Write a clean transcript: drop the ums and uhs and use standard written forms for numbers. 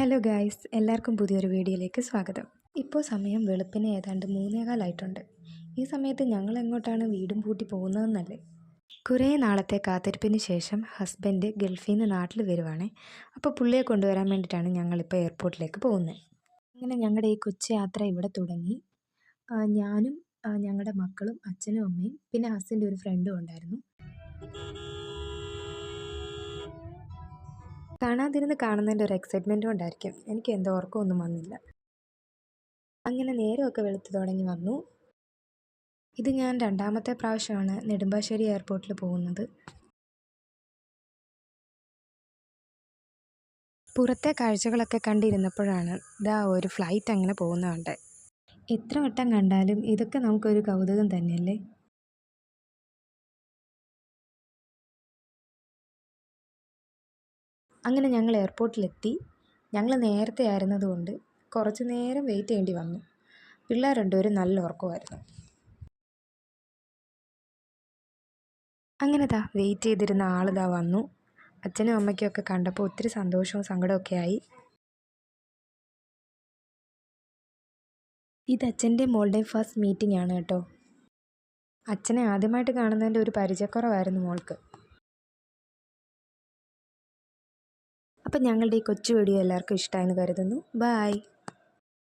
Hello guys, എല്ലാവർക്കും പുതിയൊരു വീഡിയോയിലേക്ക് സ്വാഗതം. ഇപ്പോൾ സമയം വെളുപ്പിന് ഏതാണ്ട് 3:15 ഈ സമയത്ത് ഞങ്ങൾ എങ്ങോട്ടാണ് വീടും പൂട്ടി പോകുന്നതെന്നല്ലേ? കുറേ നാളത്തെ കാത്തിരിപ്പിന് ശേഷം ഹസ്ബൻഡ് ഗൾഫിൽ നിന്ന് നാട്ടിൽ വരുവാണേ. അപ്പോൾ പുള്ളിയെ കൊണ്ടുവരാൻ വേണ്ടിയിട്ടാണ് ഞങ്ങളിപ്പോൾ എയർപോർട്ടിലേക്ക് പോകുന്നത്. അങ്ങനെ ഞങ്ങളുടെ ഈ കൊച്ചു യാത്ര ഇവിടെ തുടങ്ങി. ഞാനും ഞങ്ങളുടെ മക്കളും അച്ഛനും അമ്മയും പിന്നെ ഹസ്ബൻഡ് ഒരു ഫ്രണ്ടും ഉണ്ടായിരുന്നു. കാണാതിരുന്ന് കാണുന്നതിൻ്റെ ഒരു എക്സൈറ്റ്മെൻറ്റ് കൊണ്ടായിരിക്കും എനിക്ക് എന്തോ ഉറക്കമൊന്നും വന്നില്ല. അങ്ങനെ നേരമൊക്കെ വെളുത്ത് തുടങ്ങി വന്നു. ഇത് ഞാൻ രണ്ടാമത്തെ പ്രാവശ്യമാണ് നെടുമ്പാശ്ശേരി എയർപോർട്ടിൽ പോകുന്നത്. പുറത്തെ കാഴ്ചകളൊക്കെ കണ്ടിരുന്നപ്പോഴാണ് ഒരു ഫ്ലൈറ്റ് അങ്ങനെ പോകുന്നതുണ്ട്. എത്ര വട്ടം കണ്ടാലും ഇതൊക്കെ നമുക്കൊരു കൗതുകം തന്നെയല്ലേ. അങ്ങനെ ഞങ്ങൾ എയർപോർട്ടിലെത്തി. ഞങ്ങൾ നേരത്തെ ആയിരുന്നതുകൊണ്ട് കുറച്ച് നേരം വെയിറ്റ് ചെയ്യേണ്ടി വന്നു. പിള്ളേർ രണ്ടുപേരും നല്ല ഉറക്കമായിരുന്നു. അങ്ങനെ വെയിറ്റ് ചെയ്തിരുന്ന ആൾ വന്നു. അച്ഛനും അമ്മയ്ക്കും ഒക്കെ കണ്ടപ്പോൾ ഒത്തിരി സന്തോഷവും സങ്കടമൊക്കെ ആയി. ഇത് അച്ഛൻ്റെയും മോളുടെയും ഫസ്റ്റ് മീറ്റിംഗ് ആണ് കേട്ടോ. അച്ഛനെ ആദ്യമായിട്ട് കാണുന്നതിൻ്റെ ഒരു പരിചയക്കുറവായിരുന്നു മോൾക്ക്. അപ്പം ഞങ്ങളുടെ ഈ കൊച്ചു വീഡിയോ എല്ലാവർക്കും ഇഷ്ടമായെന്ന് കരുതുന്നു. ബൈ.